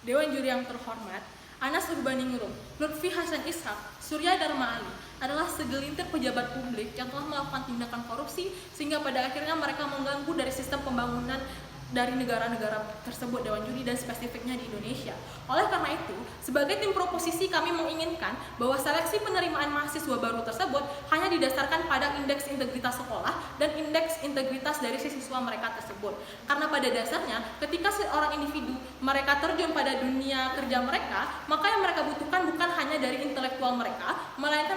Dewan Juri yang terhormat, Anas Urbaningrum, Lutfi Hasan Ishak, Surya Dharma Ali adalah segelintir pejabat publik yang telah melakukan tindakan korupsi sehingga pada akhirnya mereka mengganggu dari sistem pembangunan dari negara-negara tersebut, Dewan Juri, dan spesifiknya di Indonesia. Oleh karena itu, sebagai tim proposisi kami menginginkan bahwa seleksi penerimaan mahasiswa baru tersebut hanya didasarkan pada indeks integritas sekolah dan indeks integritas dari siswa mereka tersebut. Karena pada dasarnya, ketika seorang individu mereka terjun pada dunia kerja mereka, maka yang mereka butuhkan bukan hanya dari intelektual mereka, melainkan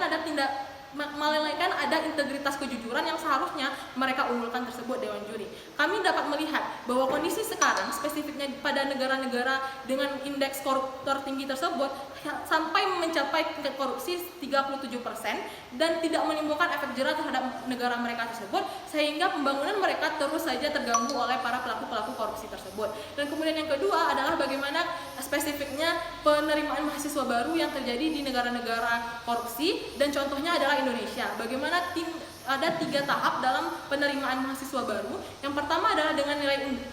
ada integritas kejujuran yang seharusnya mereka unggulkan tersebut, Dewan Juri. Kami dapat melihat bahwa kondisi sekarang spesifiknya pada negara-negara dengan indeks koruptor tinggi tersebut sampai mencapai tingkat korupsi 37% dan tidak menimbulkan efek jerah terhadap negara mereka tersebut, sehingga pembangunan mereka terus saja terganggu oleh para pelaku-pelaku korupsi tersebut. Dan kemudian yang kedua adalah bagaimana spesifiknya penerimaan mahasiswa baru yang terjadi di negara-negara korupsi, dan contohnya adalah Indonesia. Bagaimana ada 3 tahap dalam penerimaan mahasiswa baru. Yang pertama adalah dengan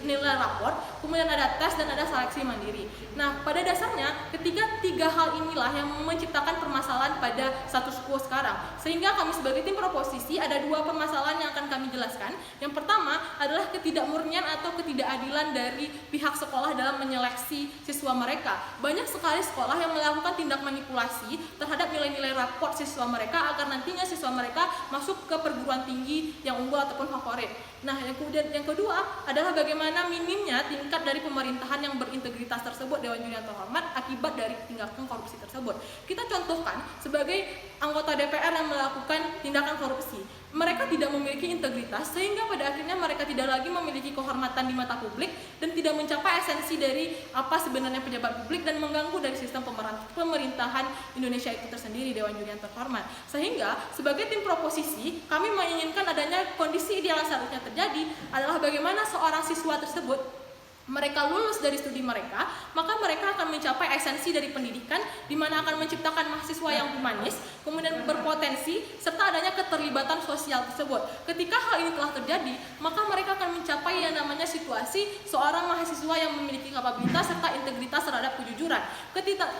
nilai rapor, kemudian ada tes, dan ada seleksi mandiri. Nah, pada dasarnya ketiga 3 hal inilah yang menciptakan permasalahan pada status quo sekarang. Sehingga kami sebagai tim proposisi ada 2 permasalahan yang akan kami jelaskan. Yang pertama adalah ketidakmurnian atau ketidakadilan dari pihak sekolah dalam menyeleksi siswa mereka. Banyak sekali sekolah yang melakukan tindak manipulasi terhadap nilai-nilai raport siswa mereka agar nantinya siswa mereka masuk ke perguruan tinggi yang unggul ataupun favorit. Nah, yang kedua adalah bagaimana minimnya tingkat dari pemerintahan yang berintegritas tersebut, Dewan Juri yang terhormat, akibat dari tindakan korupsi tersebut. Kita contohkan sebagai anggota DPR yang melakukan tindakan korupsi, mereka tidak memiliki integritas sehingga pada akhirnya mereka tidak lagi memiliki kehormatan di mata publik dan tidak mencapai esensi dari apa sebenarnya pejabat publik dan mengganggu dari sistem pemerintahan Indonesia itu tersendiri, Dewan Juri yang terhormat. Sehingga sebagai tim proposisi kami menginginkan adanya kondisi ideal yang seharusnya terjadi adalah bagaimana seorang siswa tersebut mereka lulus dari studi mereka, maka mereka akan mencapai esensi dari pendidikan, di mana akan menciptakan mahasiswa yang humanis, kemudian berpotensi, serta adanya keterlibatan sosial tersebut. Ketika hal ini telah terjadi, maka mereka akan mencapai yang namanya situasi seorang mahasiswa yang memiliki kapabilitas serta integritas terhadap kejujuran.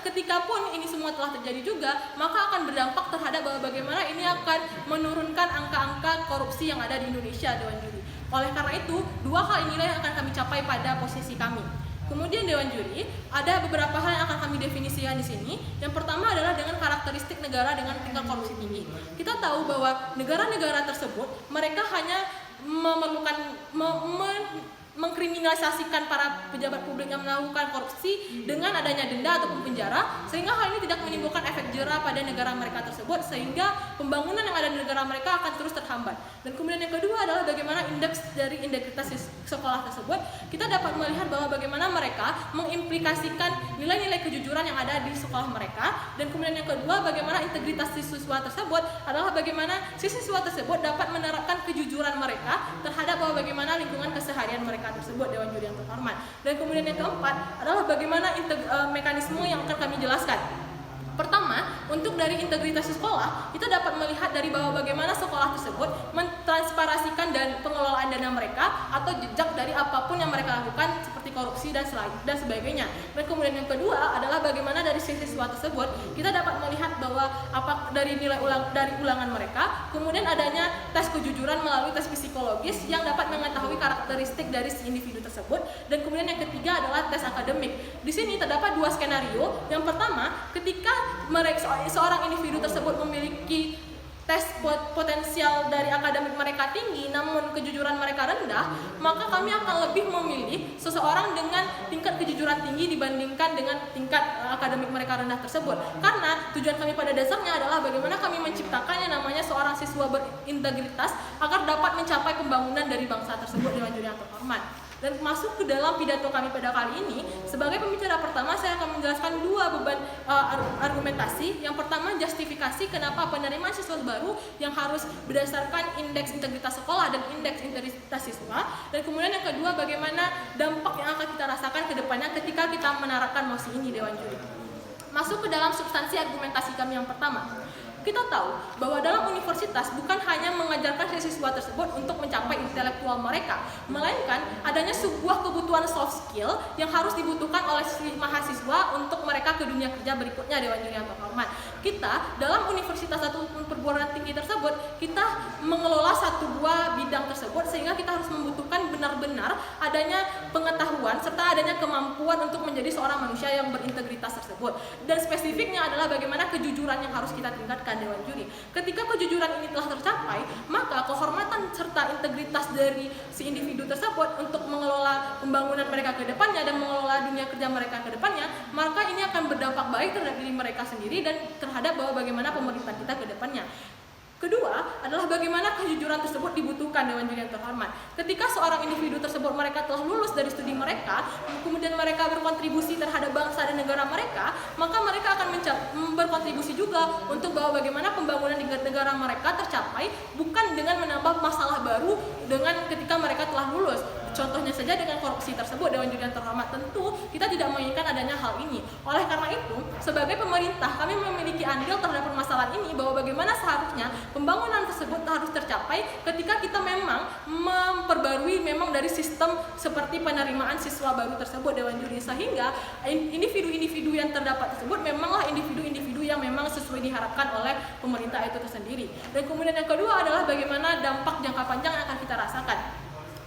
Ketika pun ini semua telah terjadi juga, maka akan berdampak terhadap bahwa bagaimana ini akan menurunkan angka-angka korupsi yang ada di Indonesia, Dewan Juri. Oleh karena itu, 2 hal inilah yang akan kami capai pada posisi kami. Kemudian Dewan Juri, ada beberapa hal yang akan kami definisikan di sini. Yang pertama adalah dengan karakteristik negara dengan tingkat korupsi tinggi. Kita tahu bahwa negara-negara tersebut mereka hanya memerlukan mengkriminalisasikan para pejabat publik yang melakukan korupsi dengan adanya denda ataupun penjara, sehingga hal ini tidak menimbulkan efek jerah pada negara mereka tersebut, sehingga pembangunan yang ada di negara mereka akan terus terhambat. Dan kemudian yang kedua adalah bagaimana indeks dari integritas sekolah tersebut. Kita dapat melihat bahwa bagaimana mereka mengimplikasikan nilai-nilai kejujuran yang ada di sekolah mereka. Dan kemudian yang kedua, bagaimana integritas siswa tersebut adalah bagaimana siswa tersebut dapat menerapkan kejujuran mereka terhadap bahwa bagaimana lingkungan keseharian mereka tersebut, Dewan Juri yang terhormat. Dan kemudian yang keempat adalah bagaimana mekanisme yang akan kami jelaskan. Pertama, untuk dari integritas sekolah, kita dapat melihat dari bahwa bagaimana sekolah tersebut mentransparasikan dan pengelolaan dana mereka atau jejak dari apapun yang mereka lakukan seperti korupsi dan sebagainya. Dan kemudian yang kedua adalah bagaimana dari siswa tersebut kita dapat melihat bahwa dari ulangan mereka, kemudian adanya tes kejujuran melalui tes psikologis yang dapat mengetahui karakteristik dari si individu tersebut. Dan kemudian yang ketiga adalah tes akademik. Di sini terdapat 2 skenario. Yang pertama, ketika seorang individu tersebut memiliki tes potensial dari akademik mereka tinggi namun kejujuran mereka rendah, maka kami akan lebih memilih seseorang dengan tingkat kejujuran tinggi dibandingkan dengan tingkat akademik mereka rendah tersebut. Karena tujuan kami pada dasarnya adalah bagaimana kami menciptakan yang namanya seorang siswa berintegritas agar dapat mencapai pembangunan dari bangsa tersebut, Dewan Juri yang terhormat. Dan masuk ke dalam pidato kami pada kali ini, sebagai pembicara pertama saya akan menjelaskan 2 beban argumentasi. Yang pertama, justifikasi kenapa penerimaan siswa baru yang harus berdasarkan indeks integritas sekolah dan indeks integritas siswa. Dan kemudian yang kedua, bagaimana dampak yang akan kita rasakan ke depannya ketika kita menerapkan mosi ini, Dewan Juri. Masuk ke dalam substansi argumentasi kami yang pertama. Kita tahu bahwa dalam universitas bukan hanya mengajarkan siswa tersebut untuk mencapai intelektual mereka, melainkan adanya sebuah kebutuhan soft skill yang harus dibutuhkan oleh si mahasiswa ke dunia kerja berikutnya, Dewan Juri yang terhormat. Kita dalam universitas ataupun perguruan tinggi tersebut, kita mengelola 1-2 bidang tersebut, sehingga kita harus membutuhkan benar-benar adanya pengetahuan serta adanya kemampuan untuk menjadi seorang manusia yang berintegritas tersebut. Dan spesifiknya adalah bagaimana kejujuran yang harus kita tingkatkan, Dewan Juri. Ketika kejujuran ini telah tercapai, maka kehormatan serta integritas dari si individu tersebut untuk mengelola pembangunan mereka ke depannya dan mengelola dunia kerja mereka ke depannya, maka ini akan berdampak baik terhadap diri mereka sendiri dan terhadap bahwa bagaimana pemerintah kita ke depannya. Kedua adalah bagaimana kejujuran tersebut dibutuhkan, Dewan Juri yang terhormat. Ketika seorang individu tersebut mereka telah lulus dari studi mereka, kemudian mereka berkontribusi terhadap bangsa dan negara mereka, maka mereka akan berkontribusi juga untuk bahwa bagaimana pembangunan di negara mereka tercapai, bukan dengan menambah masalah baru dengan ketika mereka telah lulus. Contohnya saja dengan korupsi tersebut, Dewan Juri yang terhormat, tentu kita tidak menginginkan adanya hal ini. Oleh karena itu, sebagai pemerintah kami memiliki andil terhadap permasalahan ini, bahwa bagaimana seharusnya pembangunan tersebut harus tercapai ketika kita memang memperbarui memang dari sistem seperti penerimaan siswa baru tersebut, Dewan Juri, sehingga individu-individu yang terdapat tersebut memanglah individu-individu yang memang sesuai diharapkan oleh pemerintah itu tersendiri. Dan kemudian yang kedua adalah bagaimana dampak jangka panjang yang akan kita rasakan.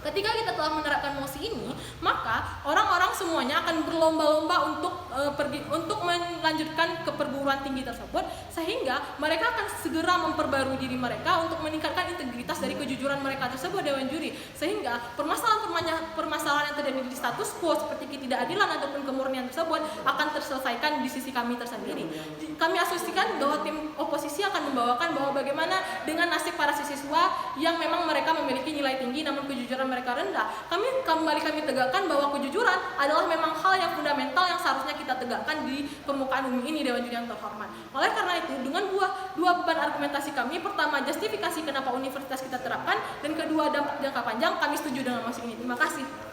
Ketika kita telah menerapkan mosi ini, maka orang-orang semuanya akan berlomba-lomba untuk melanjutkan ke perguruan tinggi tersebut, sehingga mereka akan segera memperbarui diri mereka untuk meningkatkan integritas dari kejujuran mereka tersebut, Dewan Juri, sehingga permasalahan yang terjadi di status quo seperti ketidakadilan ataupun kemurnian tersebut akan terselesaikan di sisi kami tersendiri. Kami asumsikan bahwa tim oposisi akan membawakan bahwa bagaimana dengan nasib para siswa yang memang mereka memiliki nilai tinggi namun kejujuran mereka rendah. Kami tegakkan bahwa kejujuran adalah memang hal yang fundamental yang seharusnya kita tegakkan di permukaan bumi ini, Dewan Juri yang terhormat. Oleh karena itu, dengan dua beban argumentasi kami, pertama justifikasi kenapa universitas kita terapkan, dan kedua dampak jangka panjang, kami setuju dengan mosi ini. Terima kasih.